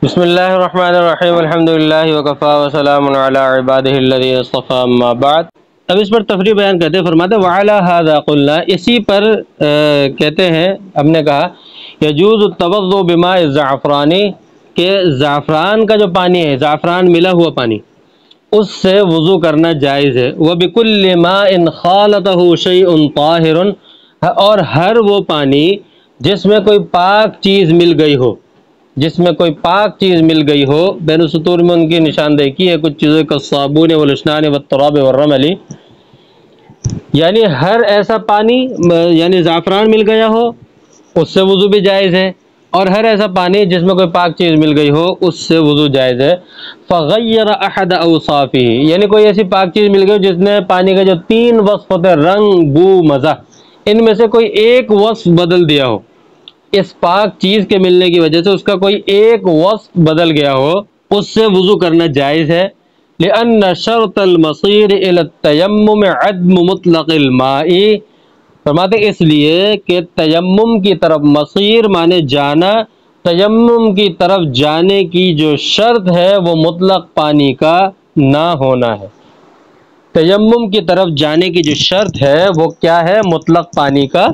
बिस्मिल्लाहिर्रहमानिर्रहीम अल्हम्दुलिल्लाहि वकफ़ा व सलामुन अला इबादिहिल्लज़ीना इस्तफ़ा अम्मा बाद। अब इस पर तफरीह बयान करते फरमाते वअला हाज़ा क़ुल्ना, इसी पर कहते हैं हमने कहा यजूज़ु तवज़्ज़ु बिमाइ ज़अफ़रानी, के ज़ाफ़रान का जो पानी है, ज़ाफ़रान मिला हुआ पानी, उससे वज़ू करना जायज़ है। व बिकुल्लि माइन ख़ालतहु शैउन ताहिरुन, और हर वो पानी जिसमें कोई पाक चीज़ मिल गई हो, जिसमें कोई पाक चीज़ मिल गई हो। बैन सुतूर में उनकी निशानदेही की है कुछ चीज़ों का साबुन व लुस्नान व तुराब व रमली, यानी हर ऐसा पानी, यानी ज़ाफ़रान मिल गया हो उससे वज़ू भी जायज़ है, और हर ऐसा पानी जिसमें कोई पाक चीज़ मिल गई हो उससे वज़ू जायज़ है। फ़ग़य्यर अहद औसाफ़िही, यानी कोई ऐसी पाक चीज़ मिल गई जिसने पानी का जो 3 वस्फ़ होते हैं, रंग बू मज़ा, इनमें से कोई एक वस्फ़ बदल दिया हो, इस पाक चीज़ के मिलने की वजह से उसका कोई एक वस्फ़ बदल गया हो, उससे वज़ू करना जायज़ है। लिअन्न शर्तल मसीर इला तयम्मुम अदम मुतलक़िल माई, फरमाते इसलिए कि तयम्मुम की तरफ मसीर माने जाना, तयम्मुम की तरफ जाने की जो शर्त है वो मुतलक पानी का ना होना है। तयम्मुम की तरफ जाने की जो शर्त है वो क्या है? मुतलक पानी का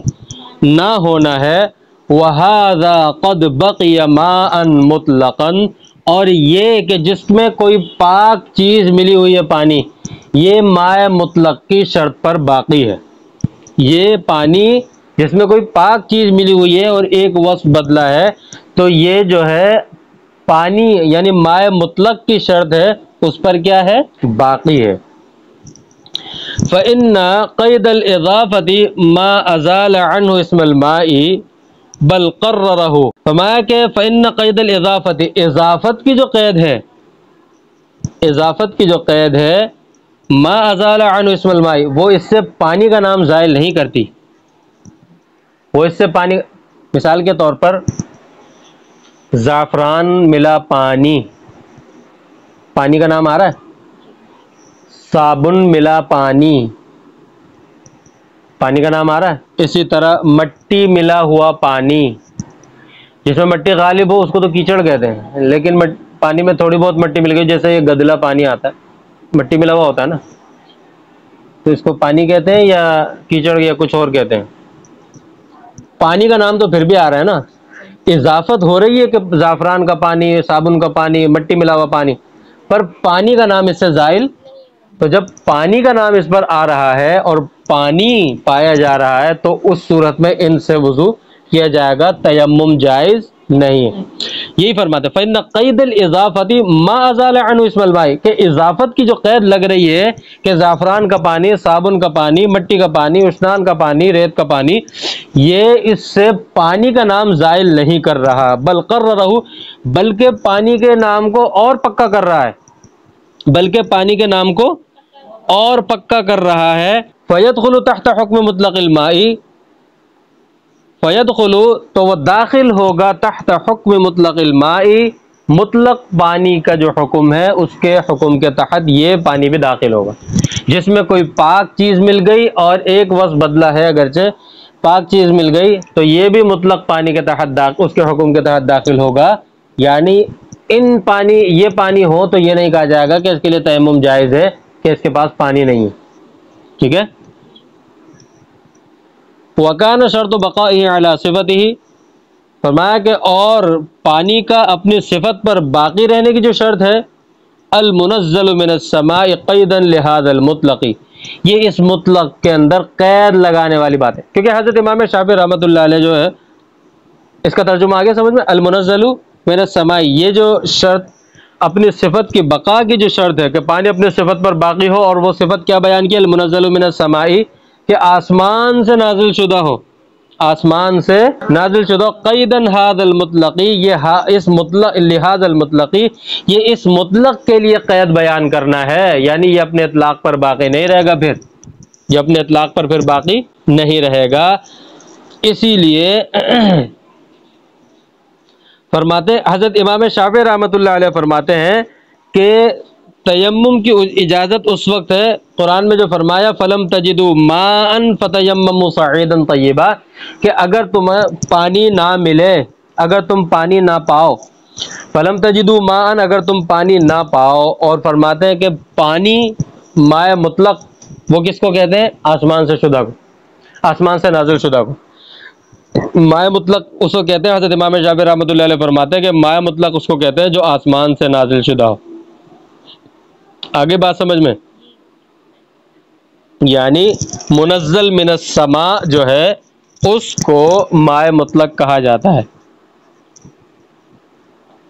ना होना है। वहाज़ा क़द बक़िया माअन मुतलक़न, और ये कि जिसमें कोई पाक चीज़ मिली हुई है पानी, ये माए मुतलक की शर्त पर बाकी है। ये पानी जिसमें कोई पाक चीज़ मिली हुई है और एक वस्फ़ बदला है, तो ये जो है पानी यानी माए मुतलक की शर्त है उस पर क्या है? बाकी है। फ़इन्ना क़ैदल इज़ाफ़ती मा अज़ाल अन्हु इस्मल माई बल क़र्ररहु, फरमाया कि फ़इन्ना क़ैदल इज़ाफ़ती, इज़ाफ़त की जो क़ैद है, इज़ाफ़त की जो क़ैद है, मा अज़ाल अन्हु इस्मल माई, वो इससे पानी का नाम ज़ाइल नहीं करती। वो इससे पानी, मिसाल के तौर पर ज़ाफ़रान मिला पानी, पानी का नाम आ रहा है। साबुन मिला पानी, पानी का नाम आ रहा है। इसी तरह मट्टी मिला हुआ पानी, जिसमें मट्टी गालिब हो उसको तो कीचड़ कहते हैं, लेकिन पानी में थोड़ी बहुत मट्टी मिल गई, जैसे ये गदला पानी आता है, मट्टी मिला हुआ होता है ना, तो इसको पानी कहते हैं या कीचड़ या कुछ और कहते हैं? पानी का नाम तो फिर भी आ रहा है ना। इजाफत हो रही है कि ज़ाफ़रान का पानी, साबुन का पानी, मट्टी मिला हुआ पानी, पर पानी का नाम इससे ज़ाइल। तो जब पानी का नाम इस पर आ रहा है और पानी पाया जा रहा है, तो उस सूरत में इनसे वुज़ू किया जाएगा, तयम्मुम जायज़ नहीं है। यही फरमाते फ़इन्ना क़ैदल इज़ाफ़ती मा अज़ाल अन्हु इस्मल माई, कि इज़ाफ़त की जो क़ैद लग रही है कि ज़ाफ़रान का पानी, साबुन का पानी, मट्टी का पानी, स्नान का पानी, रेत का पानी, ये इससे पानी का नाम ज़ाइल नहीं कर रहा, बल क़र्ररहु, बल्कि पानी के नाम को और पक्का कर रहा है, बल्कि पानी के नाम को और पक्का कर रहा है। फ़यदख़ुलु तहत हुक्म मुतलक़िल माई, फ़यदख़ुलु, तो वह दाखिल होगा तहत हुक्म मुतलक़िल माई, मुतलक पानी का जो हुक्म है उसके हुक्म के तहत ये पानी भी दाखिल होगा। जिसमें कोई पाक चीज़ मिल गई और एक वस्फ़ बदला है, अगरचे पाक चीज़ मिल गई, तो ये भी मुतलक पानी के तहत उसके हुक्म के तहत दाखिल होगा। यानी इन पानी, ये पानी हो तो ये नहीं कहा जाएगा कि इसके लिए तयम्मुम जायज़ है कि इसके पास पानी नहीं है। ठीक है। वकान शर्त बक़ाई अला सिफ़तिही, फरमाया कि और पानी का अपनी सिफत पर बाकी रहने की जो शर्त है, अल मुनज़्ज़लु मिनस समाई क़ैदन लिहाज़ल मुतलक़ी, ये इस मुतलक के अंदर कैद लगाने वाली बात है। क्योंकि हज़रत इमाम शाफ़ी रहमतुल्लाह अलैह जो है, इसका तर्जुमा आ गया समझ में? अल मुनज़्ज़लु मिनस समाई, ये जो शर्त अपनी सिफत की बका की जो शर्त है कि पानी अपनी सिफत पर बाकी हो, और वो सिफत क्या बयान की? अल मुनज़्ज़लु मिनस समाई, कि आसमान से नाजिल शुदा हो, आसमान से नाजिल शुदा। क़ैदन हाज़ल मुतलक़ी, ये इस मुतलक़ लिहाज़ल मुतलक़ी, ये इस मुतलक़ के लिए क़ैद बयान करना है, यानी ये अपने इतलाक़ पर बाकी नहीं रहेगा, फिर ये अपने इतलाक़ पर फिर बाकी नहीं रहेगा। इसीलिए फरमाते हज़रत इमाम शाफ़ी रहमतुल्लाह अलैह फरमाते हैं कि तयम्मुम की इजाज़त उस वक्त है, कुरान में जो फरमाया फ़लम तजिदू माअन फ़तयम्ममू सईदन तय्यबा, कि अगर तुम्हें पानी ना मिले, अगर तुम पानी ना पाओ फलम तजिदू माअन, अगर तुम पानी ना पाओ, और फरमाते हैं कि पानी माए मुतलक वो किसको कहते हैं? आसमान से शुदा को, आसमान से नाजिल शुदा को माए मुतलक उसको कहते हैं। हज़रत इमाम शाफी रहमतुल्लाह अलैह फरमाते हैं कि माए मुतलक उसको कहते हैं जो आसमान से नाजिल शुदा हो। आगे बात समझ में? यानी मुनज़्ज़ल मिनस समा जो है उसको माए मुतलक कहा जाता है।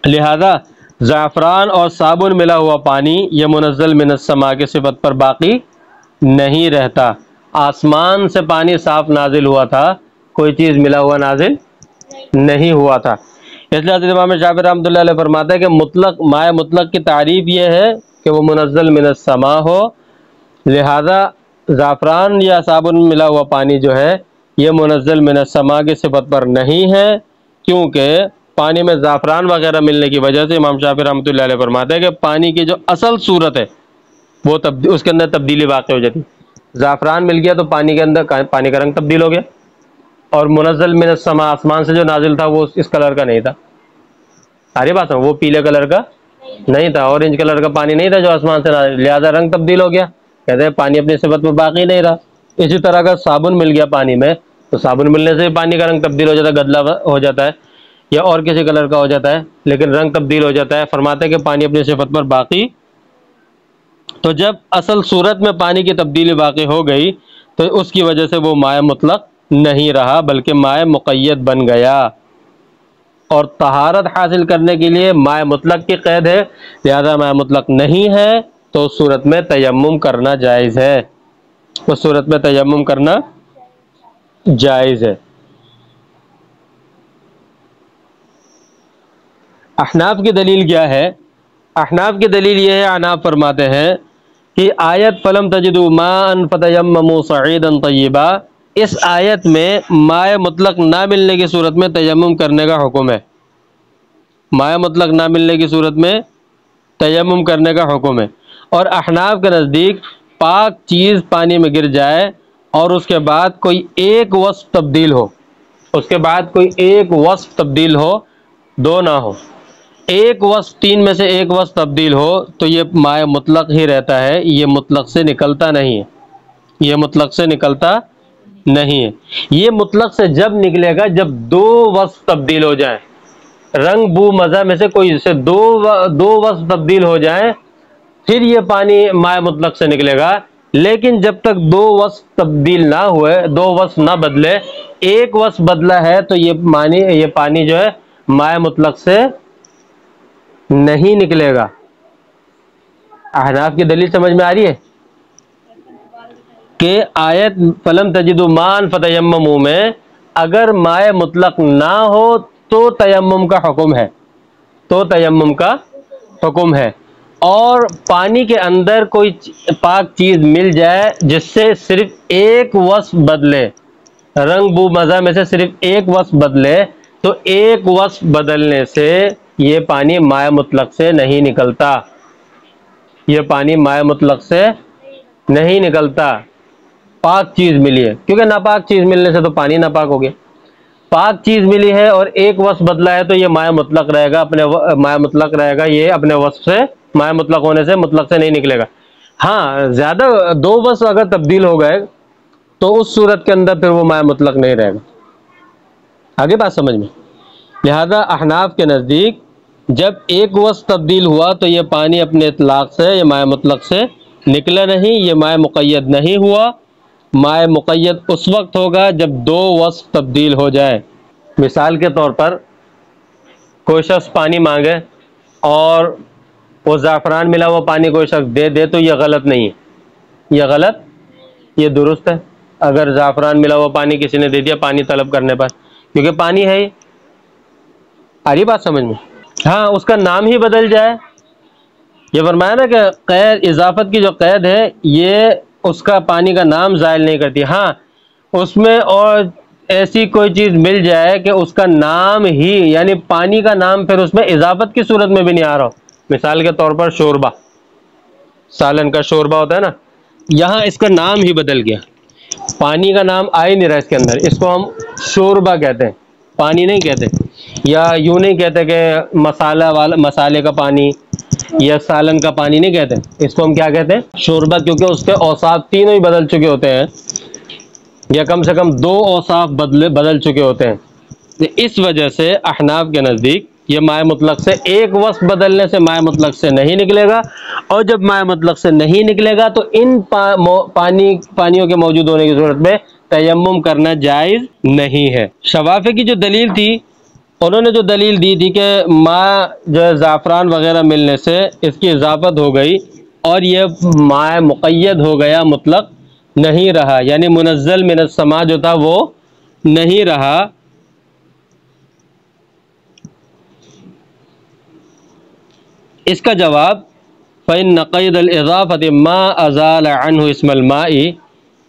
लिहाजा ज़ाफ़रान और साबुन मिला हुआ पानी यह मुनज़्ज़ल मिनस समा की सिफत पर बाकी नहीं रहता। आसमान से पानी साफ नाजिल हुआ था, कोई चीज़ मिला हुआ नाजिल नहीं हुआ था। इसलिए हज़रत इमाम शाफी रहमतुल्लाह अलैह फरमाता है कि मुतलक माए मुतलक की तारीफ़ यह है कि वो मुनज़्ज़ल मिनस समा हो। लिहाजा ज़ाफ़रान या साबुन मिला हुआ पानी जो है ये मुनज़्ज़ल मिनस समा की सिफत पर नहीं है, क्योंकि पानी में ज़ाफ़रान वगैरह मिलने की वजह से इमाम शाफी रहमतुल्लाह अलैह फरमाते हैं कि पानी की जो असल सूरत है वो उसके अंदर तब्दीली वाक़ हो जाती। ज़ाफ़रान मिल गया तो पानी के अंदर पानी का रंग तब्दील हो गया, और मुनज़्ज़ल मिनस समा आसमान से जो नाजिल था वो इस कलर का नहीं था। अरे बात है, वो पीले कलर का नहीं था, ऑरेंज कलर का पानी नहीं था जो आसमान से नाजिल, लिहाजा रंग तब्दील हो गया। कहते हैं पानी अपनी सिफत पर बाकी नहीं रहा। इसी तरह का साबुन मिल गया पानी में, तो साबुन मिलने से पानी का रंग तब्दील हो जाता है, गदला हो जाता है या और किसी कलर का हो जाता है, लेकिन रंग तब्दील हो जाता है। फरमाते हैं कि पानी अपनी सिफत पर बाकी, तो जब असल सूरत में पानी की तब्दीली बाकी हो गई तो उसकी वजह से वो माए मुतलक नहीं रहा बल्कि माए मुक़य्यद बन गया। और तहारत हासिल करने के लिए माए मुतलक की क़ैद है, लिहाजा माए मुतलक नहीं है तो उस सूरत में तयम्मुम करना जायज़ है, उस सूरत में तयम्मुम करना जायज़ है। अहनाफ की दलील क्या है? अहनाफ की दलील ये है, अहनाफ फरमाते हैं कि आयत फलम तजिदू माअन फतयम्ममू सईदन तय्यबा, इस आयत में माए मुतलक ना मिलने की सूरत में तयम्मुम करने का हुक्म है। माए मुतलक ना मिलने की सूरत में तयम्मुम करने का हुक्म है। और अहनाफ के नज़दीक पाक चीज़ पानी में गिर जाए और उसके बाद कोई एक वस्फ तब्दील हो, उसके बाद कोई एक वस्फ तब्दील हो, दो ना हो, एक वस्फ, तीन में से एक वस्फ तब्दील हो, तो ये माए मुतलक ही रहता है, ये मुतलक से निकलता नहीं है, ये मुतलक से निकलता नहीं है। ये मुतलक से जब निकलेगा जब दो वस्फ तब्दील हो जाए, रंग बू मज़ा में से कोई से दो वस्फ तब्दील हो जाए, फिर ये पानी माए मुतलक से निकलेगा। लेकिन जब तक दो वस्फ तब्दील ना हुए, दो वस्फ ना बदले, एक वस्फ बदला है, तो ये पानी जो है माए मुतलक से नहीं निकलेगा। अहनाफ की दलील समझ में आ रही है कि आयत फलम तजिदु मान फतयम्ममू में अगर माए मुतलक ना हो तो तयम्मुम का हुक्म है, तो तयम्मुम का हुक्म है। और पानी के अंदर कोई पाक चीज़ मिल जाए जिससे सिर्फ एक वस्फ बदले, रंग बू मज़ा में से सिर्फ एक वस्फ बदले, तो एक वस्फ बदलने से ये पानी माए मुतलक से नहीं निकलता, ये पानी माए मुतलक से नहीं निकलता। पाक चीज़ मिली है, क्योंकि नापाक चीज़ मिलने से तो पानी नापाक हो गया। पाक चीज़ मिली है और एक वस्फ बदला है तो ये माए मुतलक रहेगा, अपने माए मुतलक रहेगा, ये अपने वस्फ से माए मुतलक होने से मुतलक से नहीं निकलेगा। हाँ, ज़्यादा दो वस्फ अगर तब्दील हो गए तो उस सूरत के अंदर फिर वो माए मुतलक नहीं रहेगा। आगे बात समझ में? लिहाजा अहनाफ के नज़दीक जब एक वस्फ तब्दील हुआ तो ये पानी अपने इतलाक से, ये माए मुतलक से निकला नहीं, ये माए मुक़य्यद नहीं हुआ। माए मुक़य्यद उस वक्त होगा जब दो वस्फ तब्दील हो जाए। मिसाल के तौर पर कोई शख्स पानी मांगे और वो ज़ाफ़रान मिला हुआ पानी कोई शख्स दे दे तो ये गलत नहीं है, ये गलत, ये दुरुस्त है। अगर ज़ाफ़रान मिला हुआ पानी किसी ने दे दिया पानी तलब करने पर, क्योंकि पानी है ही। आ रही बात समझ में? हाँ, उसका नाम ही बदल जाए, ये फरमाया ना कि क़ैद, इजाफत की जो क़ैद है ये उसका पानी का नाम ज़ायल नहीं करती। हाँ, उसमें और ऐसी कोई चीज़ मिल जाए कि उसका नाम ही, यानी पानी का नाम फिर उसमें इजाफत की सूरत में भी नहीं आ रहा हो। मिसाल के तौर पर शोरबा, सालन का शोरबा होता है ना, यहाँ इसका नाम ही बदल गया, पानी का नाम आ ही नहीं रहा इसके अंदर, इसको हम शोरबा कहते हैं, पानी नहीं कहते। या यूं नहीं कहते कि मसाले का पानी या सालन का पानी नहीं कहते, इसको हम क्या कहते हैं? शोरबा, क्योंकि उसके औसाफ तीनों ही बदल चुके होते हैं या कम से कम 2 औसाफ बदल चुके होते हैं। तो इस वजह से अहनाफ के नज़दीक ये माए मुतलक से एक वस्फ बदलने से माए मुतलक से नहीं निकलेगा, और जब माए मुतलक से नहीं निकलेगा तो इन पानियों के मौजूद होने की सूरत में तयम्मुम करना जायज़ नहीं है। शवाफे की जो दलील थी, उन्होंने जो दलील दी थी कि माँ जो ज़ाफ़रान वगैरह मिलने से इसकी इजाफत हो गई और ये माए मुक़य्यद हो गया, मुतलक नहीं रहा, यानी मुनज़्ज़ल मिनस समा जो था वो नहीं रहा। इसका जवाब फ़इन नक़ीद अल-इज़ाफ़त मा अज़ाल अन्हु इस्मल माई,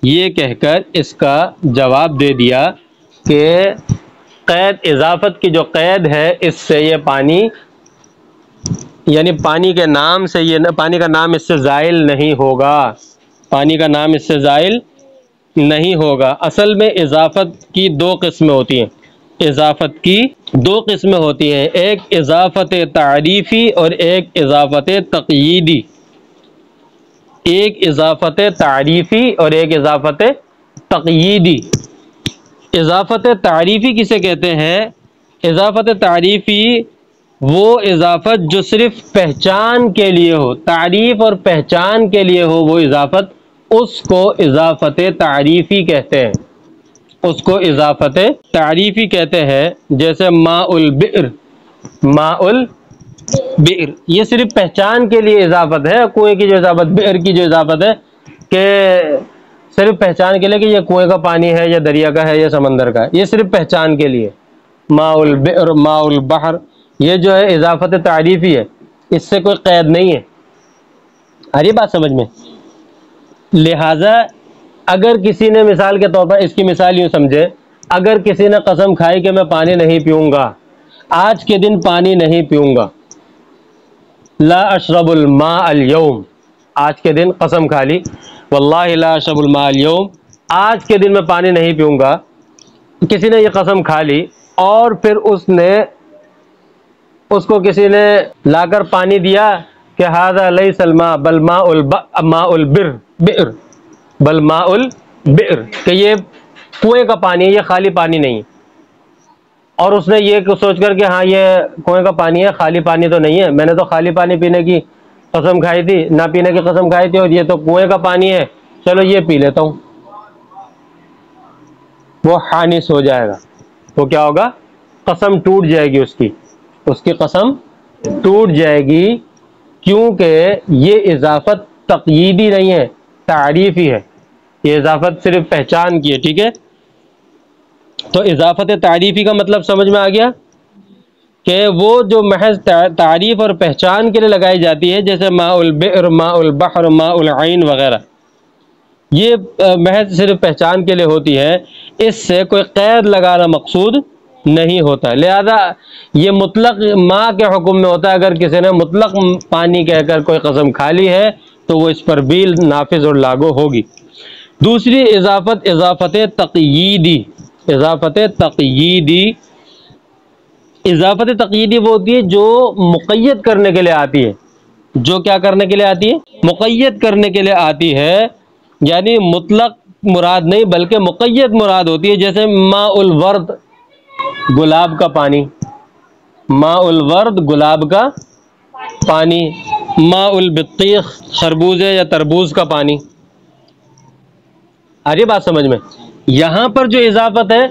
ये कहकर इसका जवाब दे दिया कि क़ैद इज़ाफ़त की जो क़ैद है इससे ये पानी, यानी पानी के नाम से, ये पानी का नाम इससे ज़ाइल नहीं होगा, पानी का नाम इससे ज़ाइल नहीं होगा। असल में इज़ाफ़त की 2 किस्में होती हैं, इज़ाफ़त की 2 किस्में होती हैं, एक इज़ाफ़त तारीफ़ी और एक इज़ाफ़त तक़यीदी। एक इज़ाफ़त तारीफ़ी और एक इज़ाफ़त तक़यीदी। इज़ाफ़त तारीफ़ी किसे कहते हैं? इज़ाफ़त तारीफ़ी वो इज़ाफ़त जो सिर्फ़ पहचान के लिए हो, तारीफ़ और पहचान के लिए हो, वो इज़ाफ़त, उसको इज़ाफ़त तारीफ़ी कहते हैं, उसको इज़ाफ़त तारीफ़ी कहते हैं। जैसे माउल बि'r, माउल बि'r, ये सिर्फ पहचान के लिए इज़ाफ़त है। कुएं की जो इज़ाफ़त, बि'r की जो इज़ाफ़त है कि सिर्फ पहचान के लिए कि ये कुएं का पानी है या दरिया का है या समंदर का है, ये सिर्फ पहचान के लिए। माउल बि'r, माउल बहर, ये जो है इज़ाफ़त तारीफ़ी है, इससे कोई क़ैद नहीं है। आ रही बात समझ में? लिहाजा अगर किसी ने, मिसाल के तौर पर इसकी मिसाल यूँ समझे, अगर किसी ने कसम खाई कि मैं पानी नहीं पीऊँगा, आज के दिन पानी नहीं पीऊँगा, ला अशरबुल मा अल यौम, आज के दिन कसम खा ली, वल्लाहि ला अशरबुल मा अल यौम, आज के दिन मैं पानी नहीं पीऊँगा, किसी ने ये कसम खा ली और फिर उसको किसी ने लाकर पानी दिया कि हाज़ा लैसल मा बल माउल बि'r, बल माउल बि'r, कि ये कुएं का पानी है, ये खाली पानी नहीं। और उसने ये सोच कर कि हाँ ये कुएं का पानी है, खाली पानी तो नहीं है, मैंने तो खाली पानी पीने की कसम खाई थी, ना पीने की कसम खाई थी, और ये तो कुएं का पानी है, चलो ये पी लेता हूँ, वो हानिस हो जाएगा। वो क्या होगा? कसम टूट जाएगी, उसकी कसम टूट जाएगी, क्योंकि ये इज़ाफ़त तक़यीदी नहीं है, तारीफ़ी है, ये इज़ाफ़त सिर्फ पहचान की है। ठीक है, तो इज़ाफ़त तारीफ़ी का मतलब समझ में आ गया कि वो जो महज तारीफ़ और पहचान के लिए लगाई जाती है, जैसे माउल बि'r, माउल बहर, माउल ऐन वगैरह, ये महज सिर्फ पहचान के लिए होती है, इससे कोई क़ैद लगाना मकसूद नहीं होता। लिहाजा ये मुतलक माँ के हुक्म में होता है। अगर किसी ने मुतलक पानी कहकर कोई कसम खा ली है तो वो इस पर भी नाफिज और लागू होगी। दूसरी इज़ाफ़त, इज़ाफ़त तक़यीदी। इज़ाफ़त तक़यीदी, इज़ाफ़त तक़यीदी वो होती है जो मुक़य्यद करने के लिए आती है। जो क्या करने के लिए आती है? मुक़य्यद करने के लिए आती है, यानी मुतलक मुराद नहीं बल्कि मुक़य्यद मुराद होती है। जैसे माउल वर्द, गुलाब का पानी, माउल वर्द गुलाब का पानी, माउल बित्तीख खरबूजे या तरबूज का पानी। आ रही बात समझ में? यहाँ पर जो इजाफत है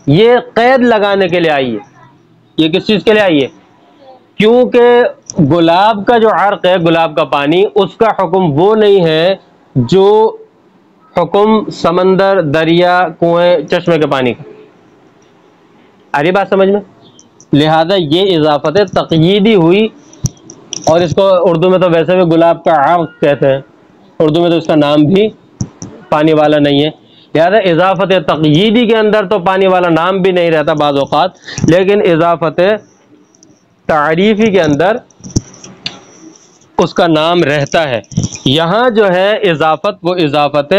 ये कैद लगाने के लिए आई है। ये किस चीज़ के लिए आई है? क्योंकि गुलाब का जो अर्क है, गुलाब का पानी, उसका हुक्म वो नहीं है जो हुक्म समंदर, दरिया, कुएं, चश्मे के पानी का। आ रही बात समझ में? लिहाजा ये इजाफत तक़यीदी हुई, और इसको उर्दू में तो वैसे भी गुलाब का अर्क कहते हैं, उर्दू में तो इसका नाम भी पानी वाला नहीं है। लिहाजा इजाफत तक़यीदी के अंदर तो पानी वाला नाम भी नहीं रहता बाज़ औक़ात, लेकिन इजाफत तारीफ़ी के अंदर उसका नाम रहता है। यहाँ जो है इजाफत, वो इजाफत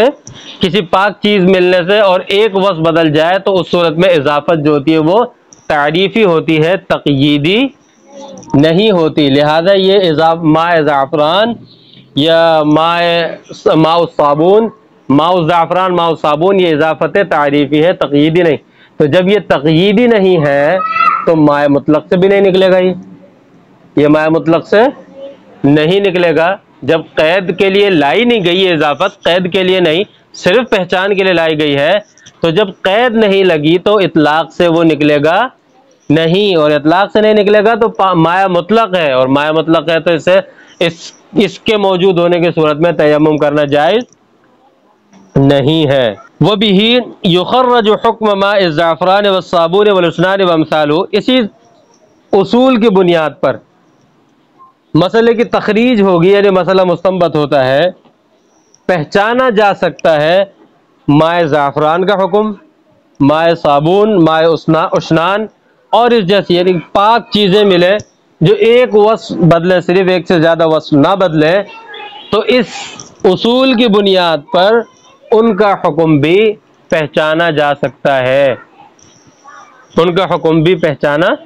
किसी पाक चीज़ मिलने से और एक वस्फ़ बदल जाए तो उस सूरत में इजाफत जो होती है वो तारीफ़ी होती है, तक़यीदी नहीं होती। लिहाजा ये माए ज़ाफ़रान या माउ साबुन, माउ ज़ाफ़रान, माउ साबुन, ये इजाफ़त तारीफ़ी है, तक़यीदी नहीं। तो जब ये तक़यीदी नहीं है तो माए मुतलक से भी नहीं निकलेगा। ये माए मुतलक से नहीं निकलेगा। जब कैद के लिए लाई नहीं गई है इजाफत, कैद के लिए नहीं, सिर्फ पहचान के लिए लाई गई है, तो जब कैद नहीं लगी तो इतलाक से वो निकलेगा नहीं, और इतलाक से नहीं निकलेगा तो माया मुतलक है, और माया मुतलक है तो इसे इसके मौजूद होने की सूरत में तयम्मुम करना जायज़ नहीं है। वह भी युखर्रजु हुक्म माए ज़ाफ़रान व साबुन व लुस्नान व अमसालु, इसी उसूल की बुनियाद पर मसले की तखरीज होगी, यानी मसला मुस्तंबत होता है, पहचाना जा सकता है माए ज़ाफ़रान का हुक्म, माए साबुन, माए उस्नान और इस जैसी, यानी पाक चीज़ें मिले जो एक वस्फ़ बदले, सिर्फ एक से ज़्यादा वस्फ़ ना बदले, तो इस उसूल की बुनियाद पर उनका हुक्म भी पहचाना जा सकता है, उनका हुक्म भी पहचाना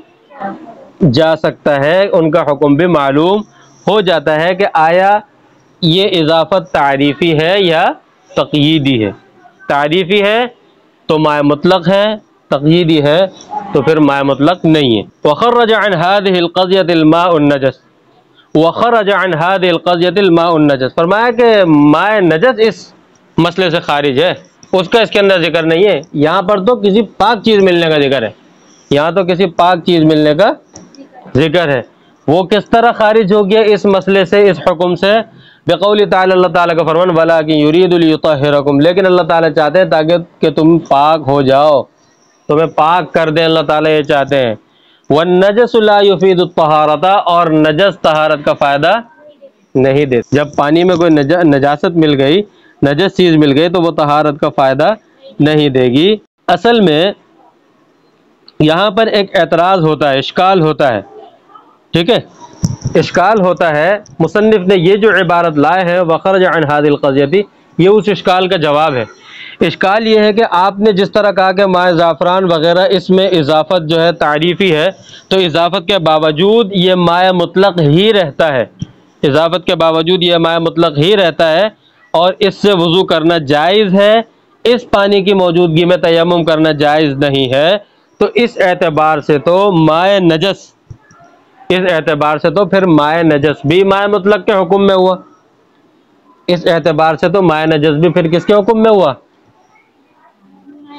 जा सकता है, उनका हुक्म भी मालूम हो जाता है कि आया ये इजाफत तारीफ़ी है या तक़यीदी है। तारीफ़ी है तो माए मुतलक है, तक़यीदी है तो फिर माए मुतलक नहीं है। वख़र्रज अन हादिहिल क़ज़ियतिल माउन नजस, वख़र्रज अन हादिहिल क़ज़ियतिल माउन नजस, फरमाया कि माए नजस इस मसले से खारिज है, उसका इसके अंदर जिक्र नहीं है। यहाँ पर तो किसी पाक चीज़ मिलने का जिक्र है, यहाँ तो किसी पाक चीज़ मिलने का जिक्र है। वो किस तरह खारिज हो गया इस मसले से, इस हुक्म से? बिक़ौली ताला, अल्लाह ताला का फरमान, वलाकिन युरीदु लियुत्तहिरकुम, लेकिन अल्लाह ताला चाहते हैं ताकि कि तुम पाक हो जाओ, तुम्हें पाक कर दें, अल्लाह ताला ये चाहते हैं। वन्नजसु ला युफीदु तहारता, और नजस तहारत का फ़ायदा नहीं देती। जब पानी में कोई नजासत मिल गई, नजस चीज़ मिल गई, तो वो तहारत का फ़ायदा नहीं देगी। असल में यहाँ पर एक एतराज़ होता है, इश्काल होता है, ठीक है, इश्काल होता है। मुसन्निफ ने ये जो इबारत लाए हैं वख़रज अन हादिल क़ज़ियति, ये उस इश्काल का जवाब है। इश्काल ये है कि आपने जिस तरह कहा कि माए ज़ाफ़रान वग़ैरह, इसमें इजाफ़त जो है तारीफ़ी है, तो इजाफ़त के बावजूद ये माए मुतलक ही रहता है, इजाफ़त के बावजूद ये माए मुतलक ही रहता है, और इससे वज़ू करना जायज़ है, इस पानी की मौजूदगी में तयम्मुम करना जायज़ नहीं है। तो इस एतबार से तो माए नजस, इस एतबार से तो फिर माए नजस भी माए मुतलक के हुक्म में हुआ, इस एतबार से तो माए नजस भी फिर किसके हुक्म में हुआ?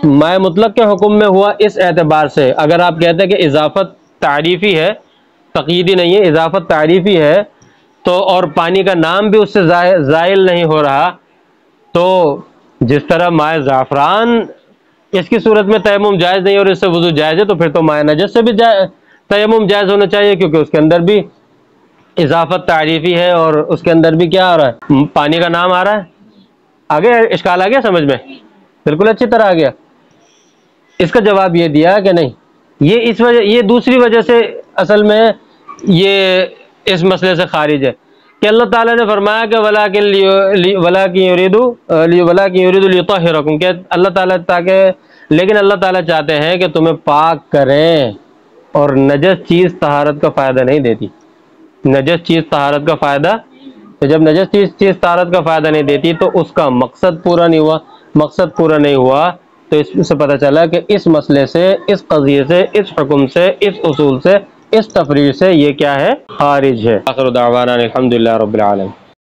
माए मुतलक के हुक्म में हुआ। इस एतबार से अगर आप कहते हैं कि इजाफत तारीफ़ी है, तक़यीदी नहीं है, इजाफत तारीफ़ी है, तो और पानी का नाम भी उससे ज़ाइल नहीं हो रहा, तो जिस तरह माए ज़ाफ़रान इसकी सूरत में तयम्मुम जायज़ नहीं और इससे वज़ू जायज़ है, तो फिर तो माए नजस से भी तयम्मुम जायज़ होना चाहिए, क्योंकि उसके अंदर भी इजाफत तारीफ़ी है और उसके अंदर भी क्या आ रहा है? पानी का नाम आ रहा है। आगे इश्काल आ गया समझ में? बिल्कुल अच्छी तरह आ गया। इसका जवाब ये दिया कि नहीं, ये इस वजह, ये दूसरी वजह से असल में ये इस मसले से खारिज है कि अल्लाह ताला ने फरमाया कि वलाकिन युरीदु लियुत्तहिरकुम, कि अल्लाह ताला ताकि, लेकिन अल्लाह ताला चाहते हैं कि तुम्हें पाक करें, और नजस चीज़ तहारत का फ़ायदा नहीं देती, नजस चीज़ तहारत का फ़ायदा, तो जब नजस चीज़ तहारत का फ़ायदा नहीं देती तो उसका मकसद पूरा नहीं हुआ, मकसद पूरा नहीं हुआ, तो इससे पता चला कि इस मसले से, इस क़ज़िये से, इस हुक्म से, इस उसूल से, इस तफरीर से ये क्या है? खारिज है। आखिर दावाना अल्हम्दुलिल्लाह रब्बिल आलमीन।